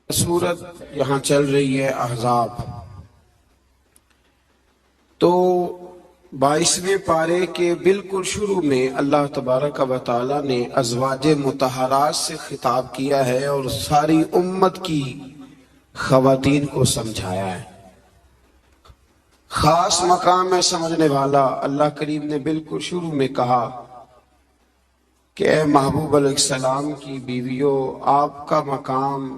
سورت یہاں چل رہی ہے احزاب، تو 22ویں پارے کے بالکل شروع میں اللہ تبارک و تعالی نے ازواج مطہرات سے خطاب کیا ہے اور ساری امت کی خواتین کو سمجھایا ہے۔ خاص مقام ہے سمجھنے والا۔ اللہ کریم نے بالکل شروع میں کہا کہ اے محبوب علیہ السلام کی بیویوں، آپ کا مقام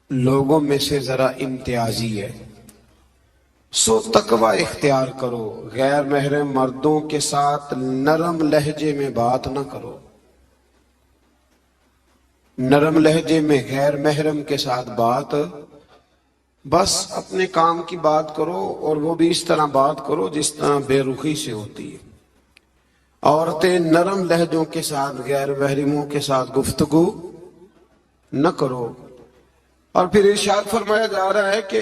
لوگوں میں سے ذرا امتیازی ہے، سو تقوی اختیار کرو، غیر محرم مردوں کے ساتھ نرم لہجے میں بات نہ کرو، نرم لہجے میں غیر محرم کے ساتھ بات، بس اپنے کام کی بات کرو، اور وہ بھی اس طرح بات کرو جس طرح بے رخی سے ہوتی ہے۔ عورتیں نرم لہجوں کے ساتھ غیر محرموں کے ساتھ گفتگو نہ کرو۔ اور پھر ارشاد فرمایا جا رہا ہے کہ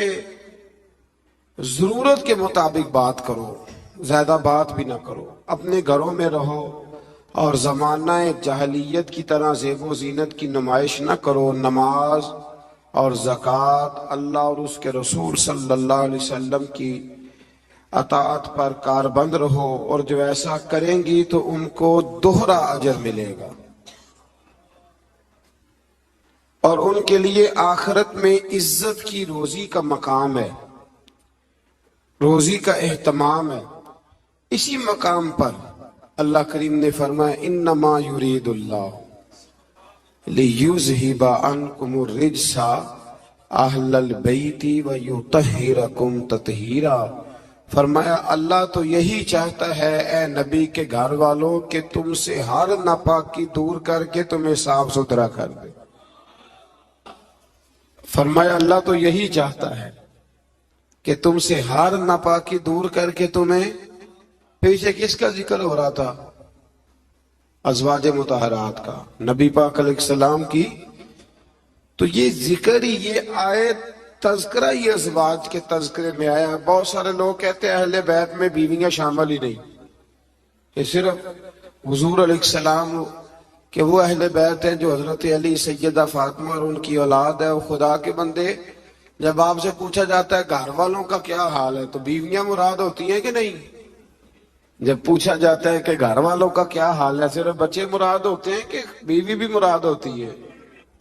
ضرورت کے مطابق بات کرو، زیادہ بات بھی نہ کرو، اپنے گھروں میں رہو اور زمانہ جاہلیت کی طرح زیب و زینت کی نمائش نہ کرو۔ نماز اور زکوٰۃ، اللہ اور اس کے رسول صلی اللہ علیہ وسلم کی اطاعت پر کاربند رہو، اور جو ایسا کریں گی تو ان کو دوہرا اجر ملے گا، اور ان کے لیے آخرت میں عزت کی روزی کا مقام ہے، روزی کا اہتمام ہے۔ اسی مقام پر اللہ کریم نے فرمایا انما یرید اللہ لیذہب عنکم الرجس اہل البیت ویطہرکم تطہیرا۔ فرمایا اللہ تو یہی چاہتا ہے اے نبی کے گھر والوں کہ تم سے ہر ناپاکی دور کر کے تمہیں صاف ستھرا کر دے۔ فرمایا اللہ تو یہی چاہتا ہے کہ تم سے ہر ناپاکی دور کر کے تمہیں، پیچھے کس کا ذکر ہو رہا تھا؟ ازواج مطہرات کا، نبی پاک علیہ السلام کی۔ تو یہ ذکر ہی، یہ آیت تذکرہ ہی ازواج کے تذکرے میں آیا۔ بہت سارے لوگ کہتے ہیں اہل بیت میں بیویاں شامل ہی نہیں، یہ صرف حضور علیہ السلام کہ وہ اہل بیت ہیں جو حضرت علی، سیدہ فاطمہ اور ان کی اولاد ہے۔ وہ خدا کے بندے، جب آپ سے پوچھا جاتا ہے گھر والوں کا کیا حال ہے تو بیویاں مراد ہوتی ہیں کہ نہیں؟ جب پوچھا جاتا ہے کہ گھر والوں کا کیا حال ہے صرف بچے مراد ہوتے ہیں کہ بیوی بھی مراد ہوتی ہے؟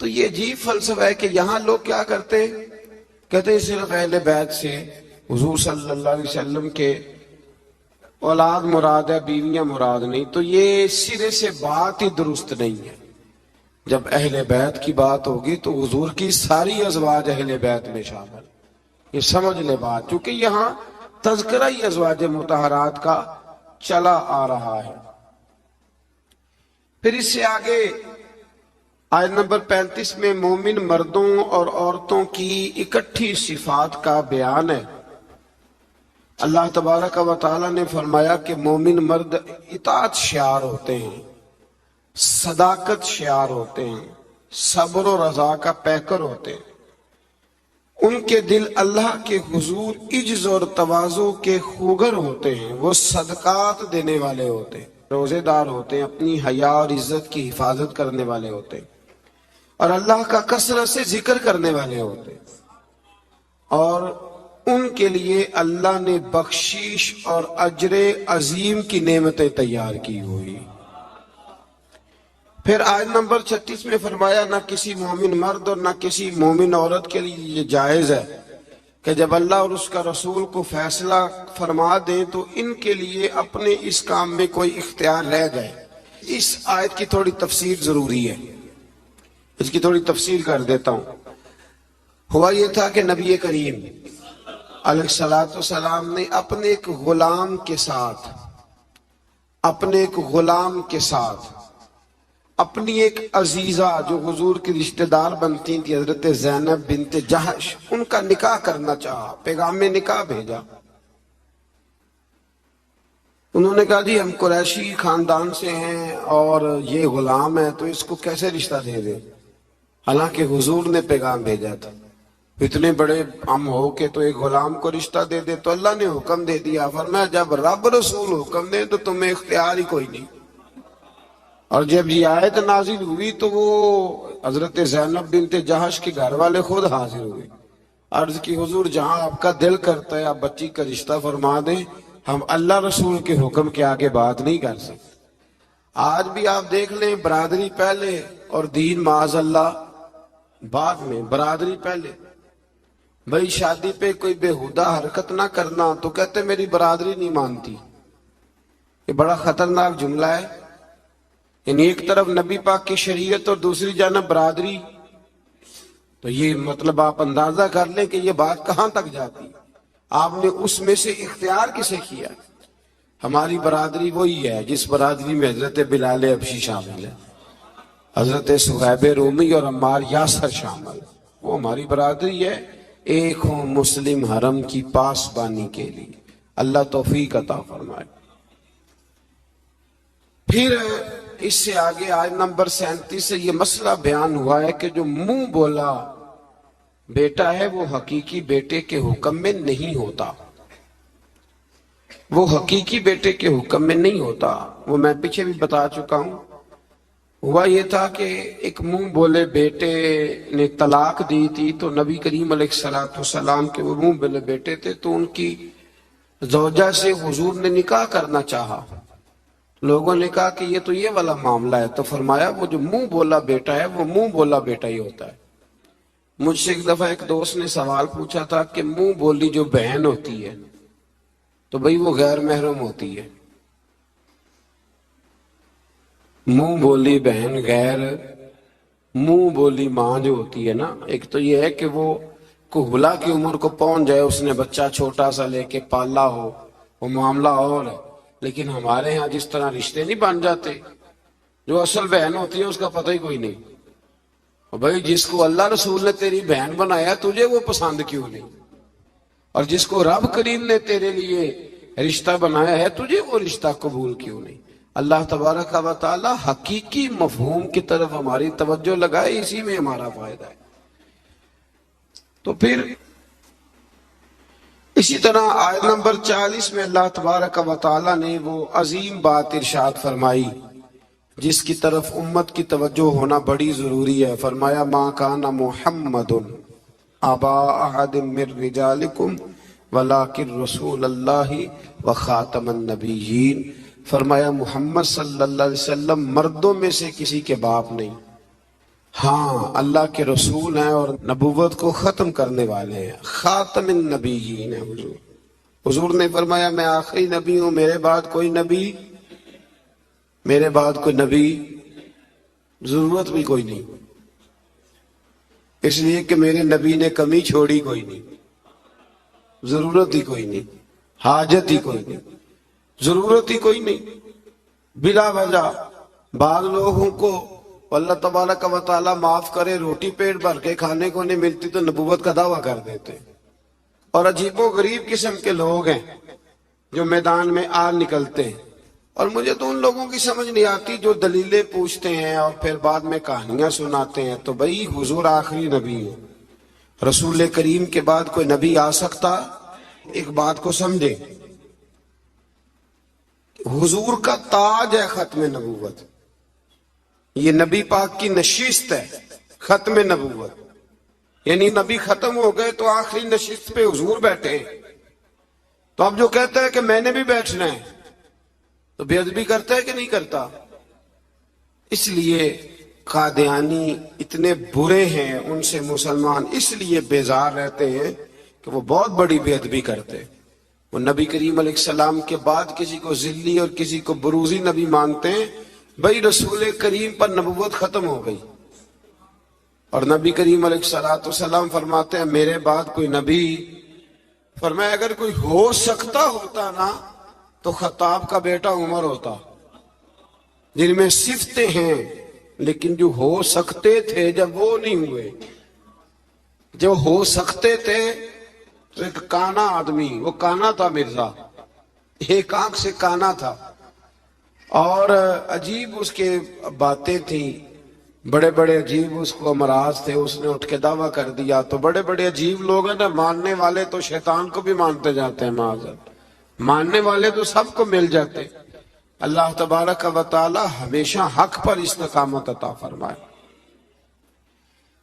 تو یہ عجیب فلسفہ ہے کہ یہاں لوگ کیا کرتے ہیں، کہتے ہیں صرف اہل بیت سے حضور صلی اللہ علیہ وسلم کے اولاد مراد ہے، بیویاں مراد نہیں۔ تو یہ سرے سے بات ہی درست نہیں ہے۔ جب اہل بیت کی بات ہوگی تو حضور کی ساری ازواج اہل بیت میں شامل، یہ سمجھ لے بات، چونکہ یہاں تذکرہ ہی ازواج مطہرات کا چلا آ رہا ہے۔ پھر اس سے آگے آیت نمبر 35 میں مومن مردوں اور عورتوں کی اکٹھی صفات کا بیان ہے۔ اللہ تبارک و تعالی نے فرمایا کہ مومن مرد اطاعت شعار ہوتے ہیں، صداقت شعار ہوتے ہیں، صبر و رضا کا پیکر ہوتے ہیں۔ ان کے دل اللہ کے حضور عجز اور تواضع کے خوگر ہوتے ہیں، وہ صدقات دینے والے ہوتے ہیں، روزے دار ہوتے ہیں، اپنی حیا اور عزت کی حفاظت کرنے والے ہوتے ہیں، اور اللہ کا کثرت سے ذکر کرنے والے ہوتے ہیں، اور ان کے لیے اللہ نے بخشش اور اجر عظیم کی نعمتیں تیار کی ہوئی۔ پھر آیت نمبر 36 میں فرمایا نہ کسی مومن مرد اور نہ کسی مومن عورت کے لیے یہ جائز ہے کہ جب اللہ اور اس کا رسول کو فیصلہ فرما دیں تو ان کے لیے اپنے اس کام میں کوئی اختیار رہ جائے۔ اس آیت کی تھوڑی تفسیر ضروری ہے، اس کی تھوڑی تفسیر کر دیتا ہوں۔ ہوا یہ تھا کہ نبی کریم علیہ السلام نے اپنے ایک غلام کے ساتھ اپنی ایک عزیزہ جو حضور کی رشتہ دار بنتی تھی حضرت زینب بنت جہش، ان کا نکاح کرنا چاہا، پیغام نکاح بھیجا۔ انہوں نے کہا جی ہم قریشی خاندان سے ہیں اور یہ غلام ہے تو اس کو کیسے رشتہ دے دیں، حالانکہ حضور نے پیغام بھیجا تھا، اتنے بڑے ہم ہو کے تو ایک غلام کو رشتہ دے دے۔ تو اللہ نے حکم دے دیا، فرمایا جب رب رسول حکم دے تو تمہیں اختیار ہی کوئی نہیں۔ اور جب یہ آیت نازل ہوئی تو وہ حضرت زینب بنت جہش کے گھر والے خود حاضر ہوئے، عرض کی حضور جہاں آپ کا دل کرتا ہے آپ بچی کا رشتہ فرما دیں، ہم اللہ رسول کے حکم کے آگے بات نہیں کر سکتے۔ آج بھی آپ دیکھ لیں، برادری پہلے اور دین معاذ اللہ بعد میں۔ برادری پہلے، بھائی شادی پہ کوئی بےہودہ حرکت نہ کرنا تو کہتے میری برادری نہیں مانتی۔ یہ بڑا خطرناک جملہ ہے، یعنی ایک طرف نبی پاک کی شریعت اور دوسری جانب برادری، تو یہ مطلب آپ اندازہ کر لیں کہ یہ بات کہاں تک جاتی۔ آپ نے اس میں سے اختیار کسے کیا؟ ہماری برادری وہی ہے جس برادری میں حضرت بلال حبشی شامل ہے، حضرت صہیب رومی اور عمار یاسر شامل، وہ ہماری برادری ہے، ایک ہوں مسلم حرم کی پاسبانی کے لیے۔ اللہ توفیق عطا فرمائے۔ پھر اس سے آگے آیت نمبر 37 سے یہ مسئلہ بیان ہوا ہے کہ جو منہ بولا بیٹا ہے وہ حقیقی بیٹے کے حکم میں نہیں ہوتا، وہ حقیقی بیٹے کے حکم میں نہیں ہوتا۔ وہ میں پیچھے بھی بتا چکا ہوں، ہوا یہ تھا کہ ایک منہ بولے بیٹے نے طلاق دی تھی، تو نبی کریم علیہ السلام کے وہ منہ بولے بیٹے تھے، تو ان کی زوجہ سے حضور نے نکاح کرنا چاہا۔ لوگوں نے کہا کہ یہ تو یہ والا معاملہ ہے، تو فرمایا وہ جو منہ بولا بیٹا ہے وہ منہ بولا بیٹا ہی ہوتا ہے۔ مجھ سے ایک دفعہ ایک دوست نے سوال پوچھا تھا کہ منہ بولی جو بہن ہوتی ہے تو بھئی وہ غیر محرم ہوتی ہے، منہ بولی بہن غیر، منہ بولی ماں جو ہوتی ہے نا، ایک تو یہ ہے کہ وہ کہلا کی عمر کو پہنچ جائے، اس نے بچہ چھوٹا سا لے کے پالا ہو، وہ معاملہ اور ہے۔ لیکن ہمارے ہاں جس طرح رشتے نہیں بن جاتے، جو اصل بہن ہوتی ہے اس کا پتہ ہی کوئی نہیں، اور بھائی جس کو اللہ رسول نے تیری بہن بنایا تجھے وہ پسند کیوں نہیں، اور جس کو رب کریم نے تیرے لیے رشتہ بنایا ہے تجھے وہ رشتہ قبول کیوں نہیں۔ اللہ تبارک و تعالی حقیقی مفہوم کی طرف ہماری توجہ لگائے، اسی میں ہمارا فائدہ ہے۔ تو پھر اسی طرح آیت نمبر 40 میں اللہ تبارک و تعالی نے وہ عظیم بات ارشاد فرمائی جس کی طرف امت کی توجہ ہونا بڑی ضروری ہے۔ فرمایا ما کان محمد ابا احد من رجالکم ولکن رسول اللہ وخاتم النبیین۔ فرمایا محمد صلی اللہ علیہ وسلم مردوں میں سے کسی کے باپ نہیں، ہاں اللہ کے رسول ہیں اور نبوت کو ختم کرنے والے ہیں، خاتم النبیین ہیں حضور۔ حضور نے فرمایا میں آخری نبی ہوں، میرے بعد کوئی نبی ضرورت بھی کوئی نہیں، اس لیے کہ میرے نبی نے کمی چھوڑی کوئی نہیں، ضرورت ہی کوئی نہیں، حاجت ہی کوئی نہیں، ضرورت ہی کوئی نہیں۔ بلا وجہ بعض لوگوں کو اللہ تبارک و تعالیٰ معاف کرے، روٹی پیٹ بھر کے کھانے کو نہیں ملتی تو نبوت کا دعویٰ کر دیتے، اور عجیب و غریب قسم کے لوگ ہیں جو میدان میں آ نکلتے ہیں، اور مجھے تو ان لوگوں کی سمجھ نہیں آتی جو دلیلیں پوچھتے ہیں اور پھر بعد میں کہانیاں سناتے ہیں۔ تو بھائی حضور آخری نبی ہے، رسول کریم کے بعد کوئی نبی آ سکتا؟ ایک بات کو سمجھیں، حضور کا تاج ہے ختم نبوت، یہ نبی پاک کی نشست ہے ختم نبوت، یعنی نبی ختم ہو گئے تو آخری نشست پہ حضور بیٹھے ہیں۔ تو اب جو کہتا ہے کہ میں نے بھی بیٹھنا ہے تو بے ادبی کرتا ہے کہ نہیں کرتا؟ اس لیے قادیانی اتنے برے ہیں، ان سے مسلمان اس لیے بیزار رہتے ہیں کہ وہ بہت بڑی بے ادبی کرتے ہیں۔ وہ نبی کریم علیہ السلام کے بعد کسی کو ذلی اور کسی کو بروزی نبی مانتے ہیں۔ بھائی رسول کریم پر نبوت ختم ہو گئی، اور نبی کریم علیہ السلام فرماتے ہیں میرے بعد کوئی نبی، فرمایا اگر کوئی ہو سکتا ہوتا نا تو خطاب کا بیٹا عمر ہوتا، جن میں صفتیں ہیں لیکن جو ہو سکتے تھے جب وہ نہیں ہوئے، جو ہو سکتے تھے تو ایک کانا آدمی، وہ کانا تھا مرزا، ایک آنکھ سے کانا تھا، اور عجیب اس کے باتیں تھیں، بڑے بڑے عجیب اس کو امراض تھے، اس نے اٹھ کے دعویٰ کر دیا۔ تو بڑے بڑے عجیب لوگ ہیں نا، ماننے والے تو شیطان کو بھی مانتے جاتے ہیں، معاذ، ماننے والے تو سب کو مل جاتے، اللہ تبارک و تعالی ہمیشہ حق پر استقامت عطا فرمائے۔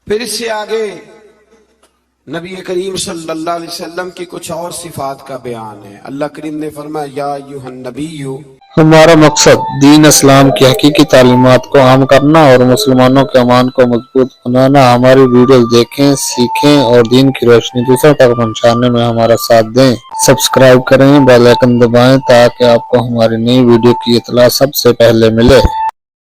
پھر اس سے آگے نبی کریم صلی اللہ علیہ وسلم کی کچھ اور صفات کا بیان ہے۔ اللہ کریم نے فرمایا یا ایھا النبی، ہمارا مقصد دین اسلام کی حقیقی تعلیمات کو عام کرنا اور مسلمانوں کے ایمان کو مضبوط بنانا۔ ہماری ویڈیوز دیکھیں، سیکھیں اور دین کی روشنی دوسروں تک پہنچانے میں ہمارا ساتھ دیں۔ سبسکرائب کریں، بیل آئیکن دبائیں تاکہ آپ کو ہماری نئی ویڈیو کی اطلاع سب سے پہلے ملے۔